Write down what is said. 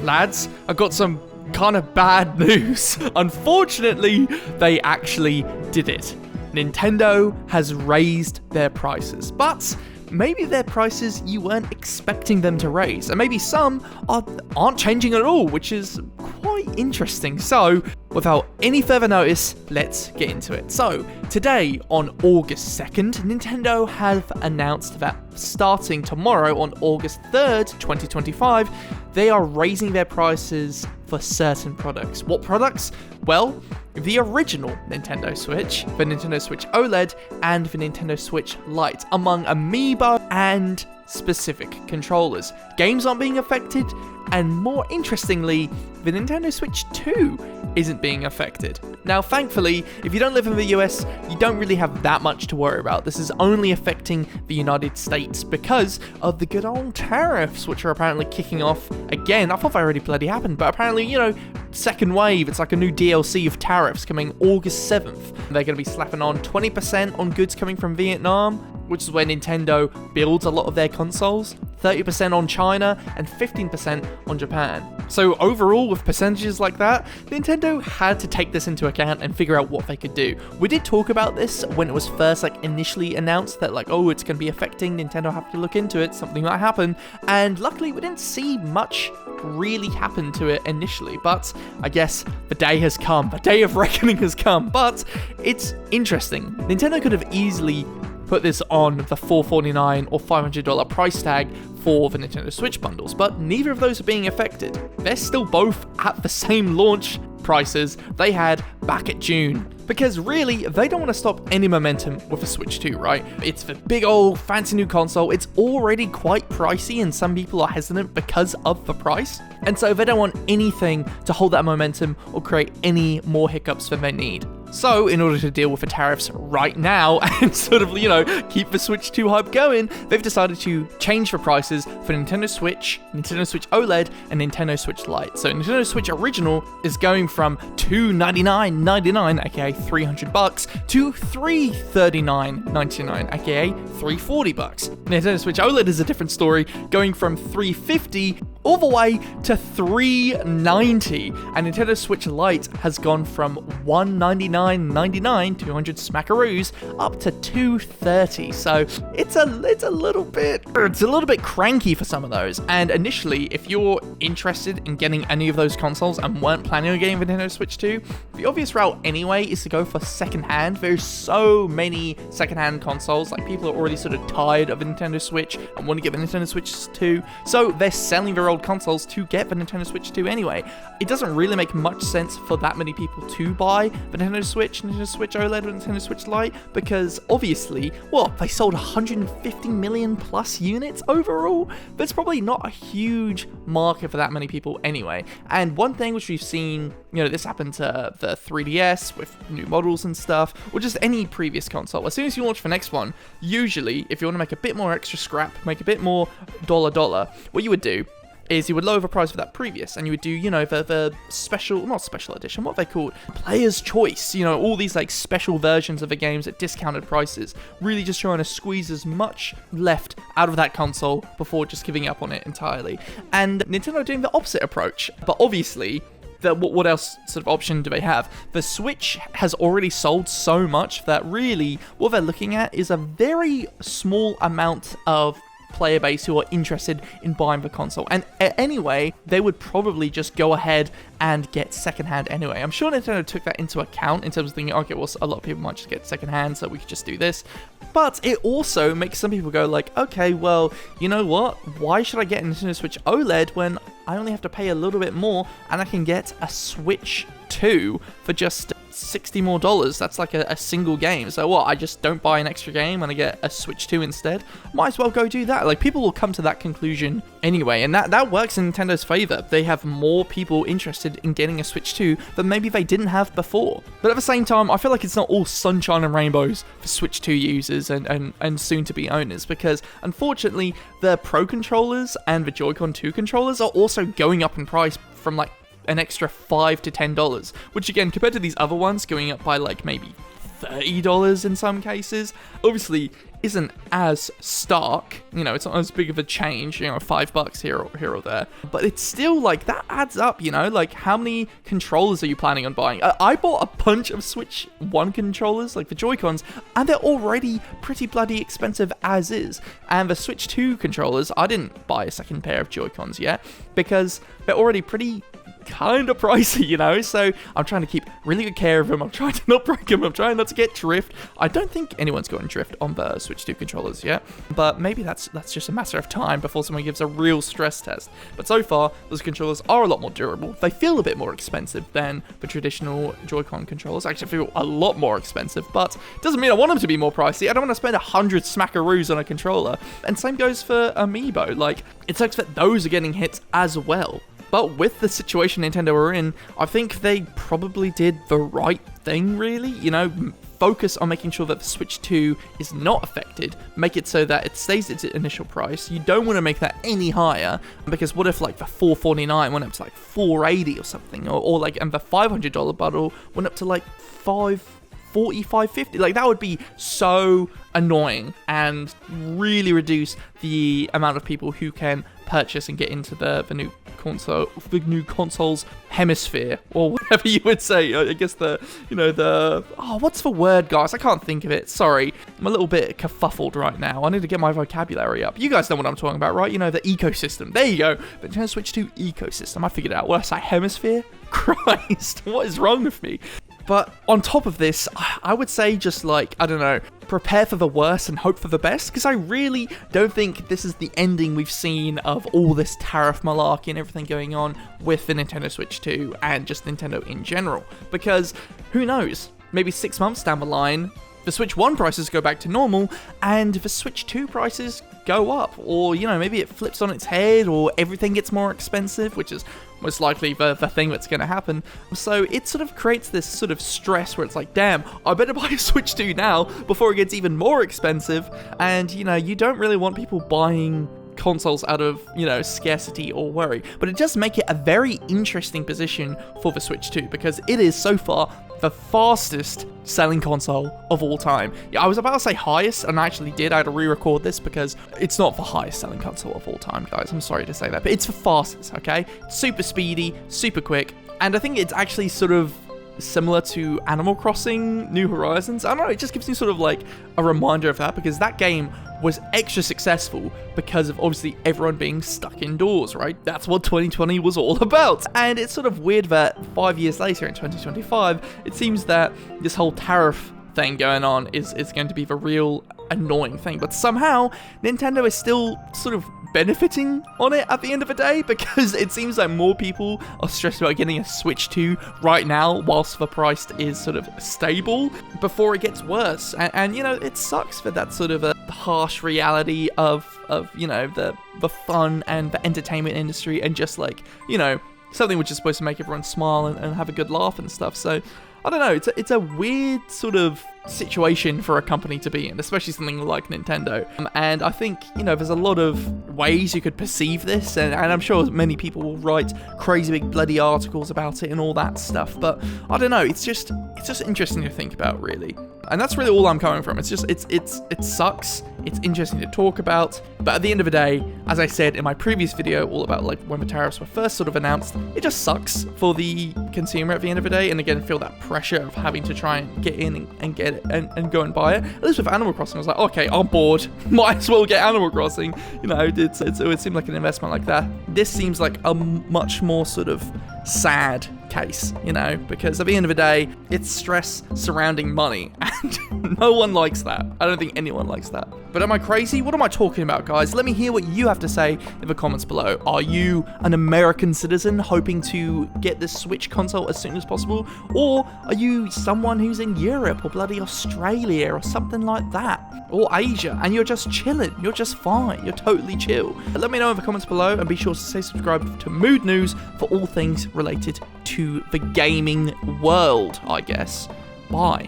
lads, I've got some kind of bad news. Unfortunately, they actually did it. Nintendo has raised their prices, but maybe they're prices you weren't expecting them to raise, and maybe some aren't changing at all, which is quite interesting. So, without any further notice, let's get into it. So, today on August 2nd, Nintendo have announced that starting tomorrow on August 3rd, 2025, they are raising their prices for certain products. What products? Well, the original Nintendo Switch, the Nintendo Switch OLED, and the Nintendo Switch Lite, among Amiibo and specific controllers. Games aren't being affected, and more interestingly, the Nintendo Switch 2 isn't being affected. Now, thankfully, if you don't live in the US, you don't really have that much to worry about. This is only affecting the United States because of the good old tariffs, which are apparently kicking off again. I thought that already bloody happened, but apparently, second wave, it's like a new DLC of tariffs coming August 7th. They're going to be slapping on 20% on goods coming from Vietnam, which is where Nintendo builds a lot of their consoles, 30% on China, and 15% on Japan. So overall, with percentages like that, Nintendo had to take this into account and figure out what they could do. We did talk about this when it was first initially announced that it's going to be affecting, Nintendo have to look into it, something might happen, and luckily we didn't see much really happen to it initially, but I guess the day has come, the day of reckoning has come. But it's interesting. Nintendo could have easily put this on the $449 or $500 price tag for the Nintendo Switch bundles, but neither of those are being affected. They're still both at the same launch prices they had back at June. Because really, they don't want to stop any momentum with the Switch 2, right? It's the big old fancy new console. It's already quite pricey, and some people are hesitant because of the price. And so they don't want anything to hold that momentum or create any more hiccups than they need. So, in order to deal with the tariffs right now and sort of, keep the Switch 2 hype going, they've decided to change the prices for Nintendo Switch, Nintendo Switch OLED, and Nintendo Switch Lite. So, Nintendo Switch Original is going from $299.99, aka $300, to $339.99, aka $340. Nintendo Switch OLED is a different story, going from $350 all the way to $390, and Nintendo Switch Lite has gone from $199.99, 200 smackaroos, up to $230. So it's a little bit cranky for some of those. And initially, if you're interested in getting any of those consoles and weren't planning on getting the Nintendo Switch 2, the obvious route anyway is to go for secondhand. There's so many secondhand consoles, people are already sort of tired of the Nintendo Switch and want to get the Nintendo Switch 2, so they're selling their old consoles to get the Nintendo Switch 2 anyway. It doesn't really make much sense for that many people to buy the Nintendo Switch OLED, or Nintendo Switch Lite, because obviously, they sold 150 million plus units overall. There's probably not a huge market for that many people anyway. And one thing which we've seen, this happened to the 3DS with new models and stuff, or just any previous console. As soon as you launch the next one, usually, if you want to make a bit more extra scrap, make a bit more dollar, what you would do is you would lower the price for that previous, and you would do, the special, not special edition, what are they called? Player's choice, all these special versions of the games at discounted prices, really just trying to squeeze as much left out of that console before just giving up on it entirely. And Nintendo doing the opposite approach, but obviously, what else sort of option do they have? The Switch has already sold so much that really what they're looking at is a very small amount of player base who are interested in buying the console. And anyway, they would probably just go ahead and get secondhand anyway. I'm sure Nintendo took that into account in terms of thinking, okay, well, a lot of people might just get secondhand, so we could just do this. But it also makes some people go okay, well, you know what? Why should I get a Nintendo Switch OLED when I only have to pay a little bit more and I can get a Switch 2 for just $60 more. That's like a single game. So what, I just don't buy an extra game and I get a Switch 2 instead? Might as well go do that. People will come to that conclusion anyway, and that works in Nintendo's favor. They have more people interested in getting a Switch 2 than maybe they didn't have before. But at the same time, I feel like it's not all sunshine and rainbows for Switch 2 users and soon-to-be owners, because unfortunately, the Pro controllers and the Joy-Con 2 controllers are also going up in price from an extra $5 to $10, which again, compared to these other ones going up by maybe $30 in some cases, obviously isn't as stark, you know, it's not as big of a change, you know, $5 here or there, but it's still like, that adds up, you know, like how many controllers are you planning on buying? I bought a bunch of Switch 1 controllers, like the Joy-Cons, and they're already pretty bloody expensive as is. And the Switch 2 controllers, I didn't buy a second pair of Joy-Cons yet, because they're already pretty kind of pricey, you know, so I'm trying to keep really good care of them. I'm trying to not break them. I'm trying not to get drift. I don't think anyone's gotten drift on the Switch 2 controllers yet, but maybe that's just a matter of time before someone gives a real stress test. But so far, those controllers are a lot more durable. They feel a bit more expensive than the traditional Joy-Con controllers. Actually feel a lot more expensive, but it doesn't mean I want them to be more pricey. I don't want to spend 100 smackaroos on a controller. And same goes for Amiibo. Like, it sucks that those are getting hits as well. But with the situation Nintendo are in, I think they probably did the right thing, really. You know, focus on making sure that the Switch 2 is not affected. Make it so that it stays its initial price. You don't want to make that any higher, because what if like the $449 went up to like $480 or something, or like, and the $500 bundle went up to like $540, $550. Like, that would be so annoying and really reduce the amount of people who can purchase and get into the new console's hemisphere, or whatever you would say. I guess what's the word, guys? I can't think of it. Sorry, I'm a little bit kerfuffled right now. I need to get my vocabulary up. You guys know what I'm talking about, right? You know, the ecosystem. There you go. But Nintendo Switch 2 ecosystem. I figured it out. What did I say? Hemisphere? Christ, what is wrong with me? But on top of this, I would say just like, I don't know, prepare for the worst and hope for the best, because I really don't think this is the ending we've seen of all this tariff malarkey and everything going on with the Nintendo Switch 2 and just Nintendo in general. Because who knows, maybe 6 months down the line, the Switch 1 prices go back to normal and the Switch 2 prices go up, or, you know, maybe it flips on its head, or everything gets more expensive, which is most likely the thing that's going to happen. So it sort of creates this sort of stress where it's like, damn, I better buy a Switch 2 now before it gets even more expensive. And, you know, you don't really want people buying consoles out of, you know, scarcity or worry. But it does make it a very interesting position for the Switch 2, because it is so far the fastest selling console of all time. Yeah, I was about to say highest, and I actually did. I had to re-record this because it's not the highest selling console of all time, guys. I'm sorry to say that, but it's the fastest, okay? Super speedy, super quick, and I think it's actually sort of similar to Animal Crossing New Horizons. I don't know, it just gives me sort of like a reminder of that, because that game was extra successful because of obviously everyone being stuck indoors, right? That's what 2020 was all about. And it's sort of weird that 5 years later in 2025, it seems that this whole tariff thing going on is going to be the real annoying thing. But somehow, Nintendo is still sort of benefiting on it at the end of the day, because it seems like more people are stressed about getting a Switch 2 right now whilst the price is sort of stable before it gets worse. And you know, it sucks for that sort of a harsh reality of you know, the fun and the entertainment industry, and just like, you know, something which is supposed to make everyone smile and have a good laugh and stuff. So I don't know, it's a weird sort of situation for a company to be in, especially something like Nintendo. And I think, you know, there's a lot of ways you could perceive this, and I'm sure many people will write crazy big bloody articles about it and all that stuff, but I don't know, it's just interesting to think about, really. And that's really all I'm coming from. It's just, it sucks. It's interesting to talk about. But at the end of the day, as I said in my previous video, all about like when the tariffs were first sort of announced, it just sucks for the consumer at the end of the day. And again, feel that pressure of having to try and get in and get it and go and buy it. At least with Animal Crossing, I was like, okay, I'm bored. Might as well get Animal Crossing. You know, it seemed like an investment like that. This seems like a much more sort of sad case, you know, because at the end of the day, it's stress surrounding money, and no one likes that. I don't think anyone likes that. But am I crazy? What am I talking about, guys? Let me hear what you have to say in the comments below. Are you an American citizen hoping to get this Switch console as soon as possible? Or are you someone who's in Europe or bloody Australia or something like that? Or Asia, and you're just chilling, you're just fine, you're totally chill? Let me know in the comments below, and be sure to stay subscribed to Mood News for all things related to the gaming world, I guess. Bye.